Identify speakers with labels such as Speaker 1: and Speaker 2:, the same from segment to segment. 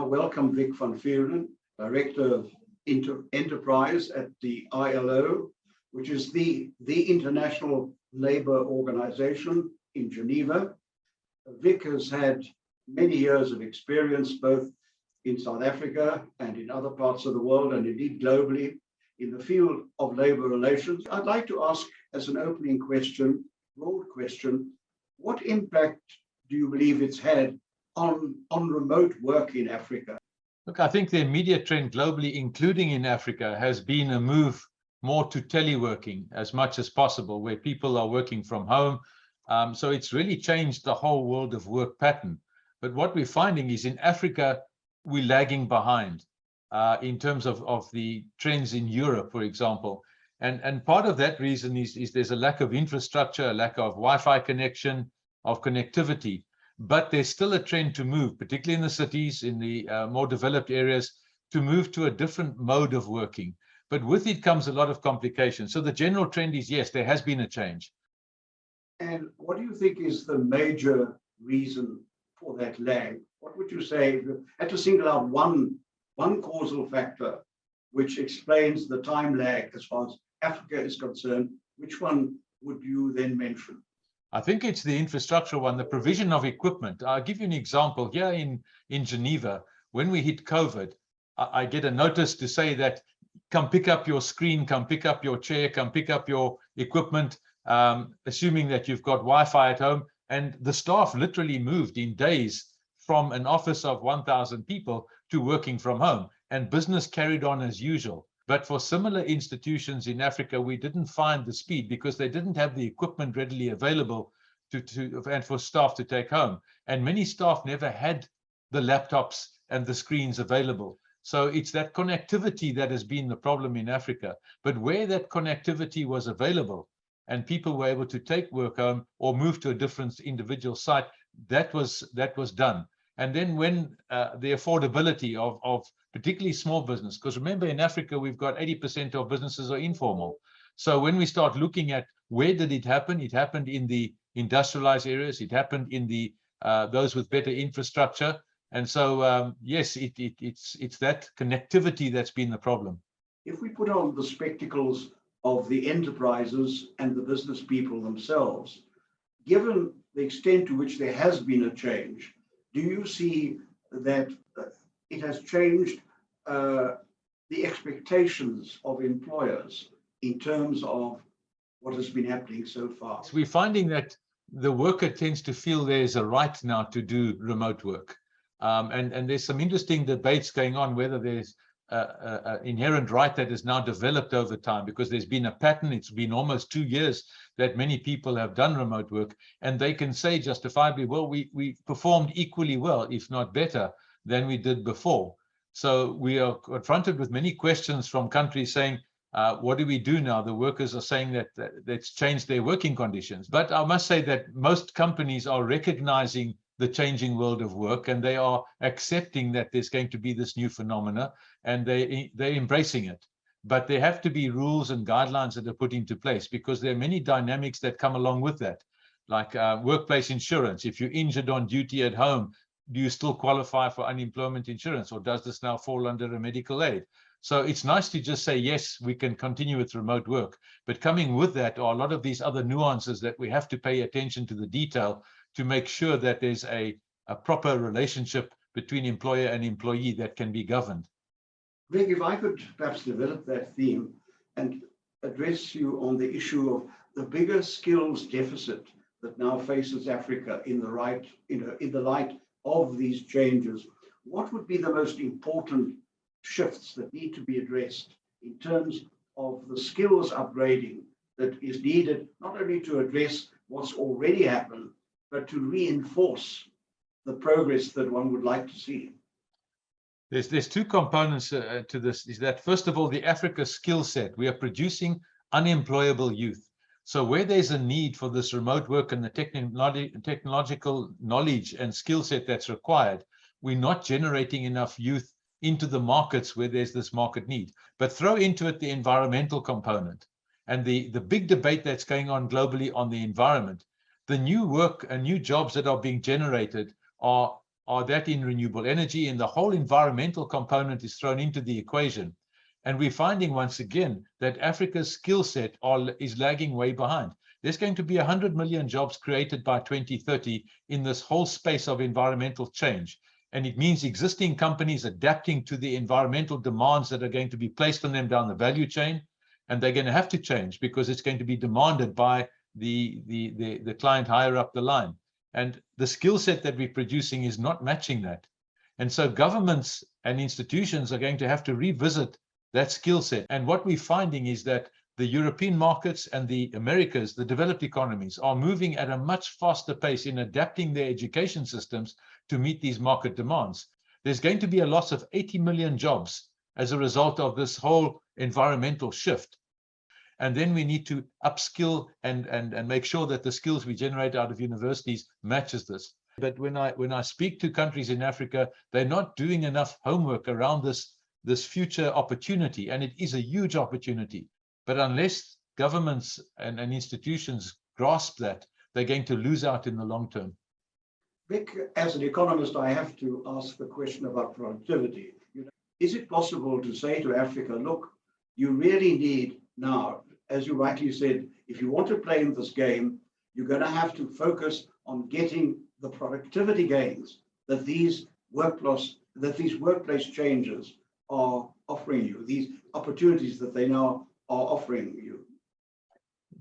Speaker 1: welcome Vic van Vuuren, Director of Enterprise at the ILO, which is the International Labour Organization in Geneva. Vic has had many years of experience both in South Africa and in other parts of the world, and indeed globally, in the field of labour relations. I'd like to ask, as an opening question, broad question, what impact do you believe it's had on remote work in Africa?
Speaker 2: Look, I think the immediate trend globally, including in Africa, has been a move more to teleworking as much as possible, where people are working from home. So it's really changed the whole world of work pattern. But what we're finding is in Africa, we're lagging behind in terms of the trends in Europe, for example. And part of that reason is there's a lack of infrastructure, a lack of Wi-Fi connection, of connectivity. But there's still a trend to move, particularly in the cities, in the more developed areas, to move to a different mode of working. But with it comes a lot of complications. So the general trend is, yes, there has been a change.
Speaker 1: And what do you think is the major reason for that lag? What would you say, if you had to single out one causal factor which explains the time lag as far as Africa is concerned, which one would you then mention?
Speaker 2: I think it's the infrastructure one, the provision of equipment. I'll give you an example. Here in Geneva, when we hit COVID, I get a notice to say that come pick up your screen, come pick up your chair, come pick up your equipment, assuming that you've got Wi-Fi at home. And the staff literally moved in days from an office of 1,000 people to working from home, and business carried on as usual. But for similar institutions in Africa, we didn't find the speed because they didn't have the equipment readily available and for staff to take home. And many staff never had the laptops and the screens available. So it's that connectivity that has been the problem in Africa. But where that connectivity was available and people were able to take work home or move to a different individual site, that was done. And then when the affordability of particularly small business, because remember in Africa, we've got 80% of businesses are informal. So when we start looking at where did it happened in the industrialized areas, it happened in the those with better infrastructure. And so, yes, it's that connectivity that's been the problem.
Speaker 1: If we put on the spectacles of the enterprises and the business people themselves, given the extent to which there has been a change, do you see that it has changed the expectations of employers in terms of what has been happening so far?
Speaker 2: So we're finding that the worker tends to feel there's a right now to do remote work. And there's some interesting debates going on whether there's an inherent right that is now developed over time, because there's been a pattern. It's been almost 2 years that many people have done remote work, and they can say justifiably, well, we performed equally well, if not better, than we did before. So we are confronted with many questions from countries saying, what do we do now? The workers are saying that that's changed their working conditions. But I must say that most companies are recognizing the changing world of work, and they are accepting that there's going to be this new phenomena, and they're embracing it. But there have to be rules and guidelines that are put into place, because there are many dynamics that come along with that, like workplace insurance. If you're injured on duty at home, do you still qualify for unemployment insurance, or does this now fall under a medical aid? So it's nice to just say, yes, we can continue with remote work. But coming with that are a lot of these other nuances that we have to pay attention to the detail to make sure that there's a proper relationship between employer and employee that can be governed.
Speaker 1: Vic, if I could perhaps develop that theme and address you on the issue of the bigger skills deficit that now faces Africa in the light of these changes, what would be the most important shifts that need to be addressed in terms of the skills upgrading that is needed, not only to address what's already happened, but to reinforce the progress that one would like to see?
Speaker 2: There's two components to this. Is that, first of all, the Africa skill set. We are producing unemployable youth. So where there's a need for this remote work and the technological knowledge and skill set that's required, we're not generating enough youth into the markets where there's this market need. But throw into it the environmental component and the big debate that's going on globally on the environment. The new work and new jobs that are being generated are are that in renewable energy, and the whole environmental component is thrown into the equation. And we're finding once again that Africa's skill set is lagging way behind. There's going to be 100 million jobs created by 2030 in this whole space of environmental change. And it means existing companies adapting to the environmental demands that are going to be placed on them down the value chain. And they're going to have to change because it's going to be demanded by the client higher up the line. And the skill set that we're producing is not matching that. And so governments and institutions are going to have to revisit that skill set. And what we're finding is that the European markets and the Americas, the developed economies, are moving at a much faster pace in adapting their education systems to meet these market demands. There's going to be a loss of 80 million jobs as a result of this whole environmental shift. And then we need to upskill and make sure that the skills we generate out of universities matches this. But when I speak to countries in Africa, they're not doing enough homework around this future opportunity, and it is a huge opportunity. But unless governments and institutions grasp that, they're going to lose out in the long term.
Speaker 1: Vic, as an economist, I have to ask the question about productivity. Is it possible to say to Africa, look, you really need now, as you rightly said, if you want to play in this game, you're going to have to focus on getting the productivity gains that these workplace changes are offering you, these opportunities that they now are offering you?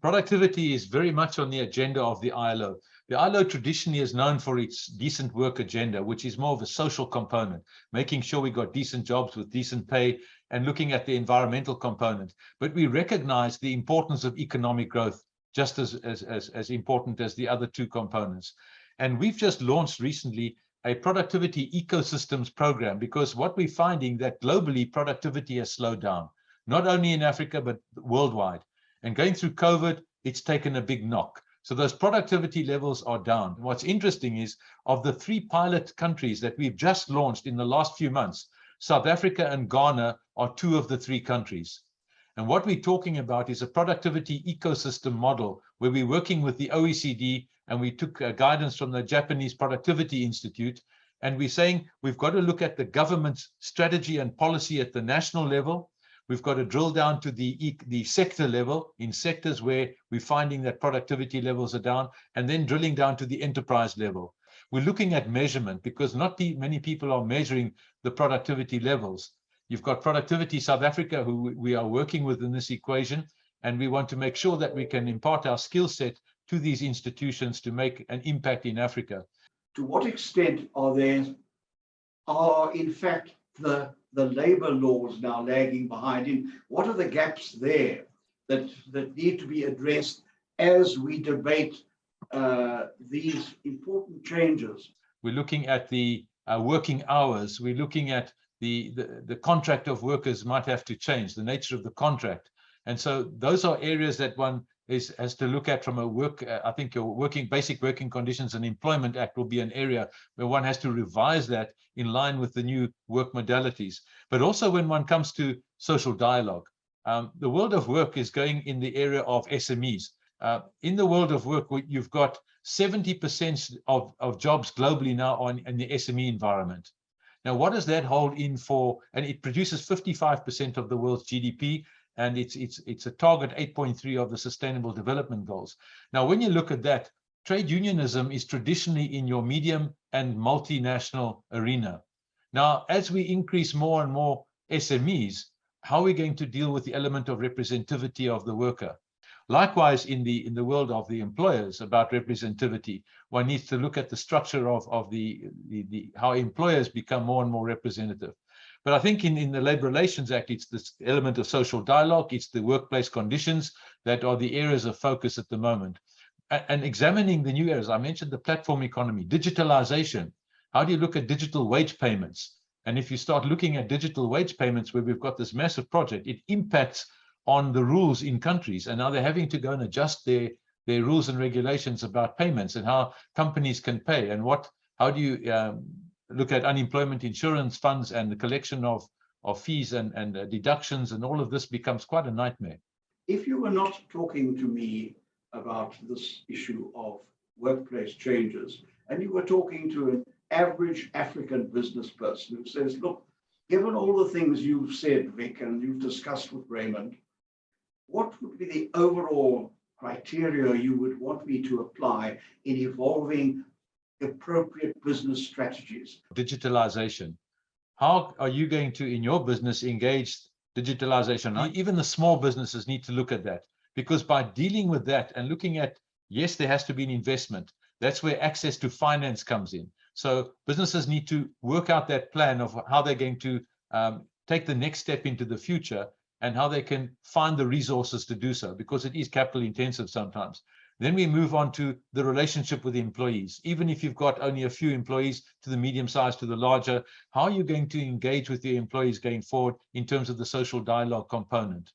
Speaker 2: Productivity is very much on the agenda of the ILO. The ILO traditionally is known for its decent work agenda, which is more of a social component, making sure we got decent jobs with decent pay and looking at the environmental component. But we recognize the importance of economic growth just as important as the other two components. And we've just launched recently a productivity ecosystems program, because what we're finding that globally productivity has slowed down, not only in Africa, but worldwide. And going through COVID, it's taken a big knock. So those productivity levels are down. What's interesting is, of the 3 pilot countries that we've just launched in the last few months, South Africa and Ghana are 2 of the 3 countries. And what we're talking about is a productivity ecosystem model where we're working with the OECD, and we took guidance from the Japanese Productivity Institute. And we're saying we've got to look at the government's strategy and policy at the national level. We've got to drill down to the sector level in sectors where we're finding that productivity levels are down, and then drilling down to the enterprise level. We're looking at measurement because not many people are measuring the productivity levels. You've got Productivity South Africa, who we are working with in this equation, and we want to make sure that we can impart our skill set to these institutions to make an impact in Africa.
Speaker 1: To what extent are in fact the labor laws now lagging behind? What are the gaps there that need to be addressed as we debate these important changes?
Speaker 2: We're looking at the working hours. We're looking at the contract of workers might have to change, the nature of the contract. And so those are areas that one has to look at from a I think your basic working conditions and employment act will be an area where one has to revise that in line with the new work modalities. But also when one comes to social dialogue, the world of work is going in the area of SMEs. In the world of work, you've got 70% of jobs globally now in the SME environment. Now, what does that hold in for? And it produces 55% of the world's GDP. And it's a target 8.3 of the Sustainable Development Goals. Now, when you look at that, trade unionism is traditionally in your medium and multinational arena. Now, as we increase more and more SMEs, how are we going to deal with the element of representativity of the worker? Likewise, in the world of the employers about representativity, one needs to look at the structure of how employers become more and more representative. But I think in the Labour Relations Act, it's this element of social dialogue, it's the workplace conditions that are the areas of focus at the moment. And examining the new areas, I mentioned the platform economy, digitalization. How do you look at digital wage payments? And if you start looking at digital wage payments, where we've got this massive project, it impacts on the rules in countries. And now they're having to go and adjust their rules and regulations about payments and how companies can pay. And how do you look at unemployment insurance funds and the collection of fees and deductions, and all of this becomes quite a nightmare.
Speaker 1: If you were not talking to me about this issue of workplace changes, and you were talking to average African business person who says, look, given all the things you've said, Vic, and you've discussed with Raymond, what would be the overall criteria you would want me to apply in evolving appropriate business strategies?
Speaker 2: Digitalization. How are you going to, in your business, engage digitalization? Even the small businesses need to look at that, because by dealing with that and looking at, yes, there has to be an investment. That's where access to finance comes in. So businesses need to work out that plan of how they're going to take the next step into the future and how they can find the resources to do so, because it is capital intensive sometimes. Then we move on to the relationship with the employees. Even if you've got only a few employees, to the medium size, to the larger, how are you going to engage with your employees going forward in terms of the social dialogue component?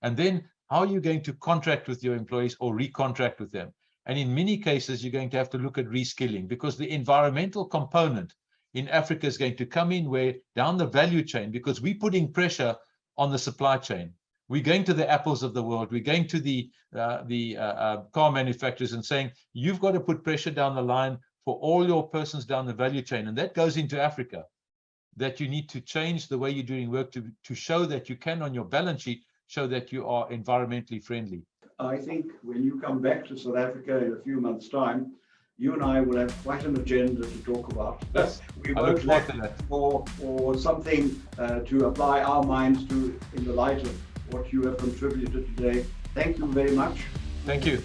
Speaker 2: And then how are you going to contract with your employees or recontract with them? And in many cases, you're going to have to look at reskilling, because the environmental component in Africa is going to come in where down the value chain, because we're putting pressure on the supply chain. We're going to the Apples of the world. We're going to the car manufacturers and saying, you've got to put pressure down the line for all your persons down the value chain. And that goes into Africa, that you need to change the way you're doing work to show that you can, on your balance sheet, show that you are environmentally friendly.
Speaker 1: I think when you come back to South Africa in a few months' time, you and I will have quite an agenda to talk about.
Speaker 2: Yes,
Speaker 1: We won't lack for something to apply our minds to in the light of what you have contributed today. Thank you very much.
Speaker 2: Thank you.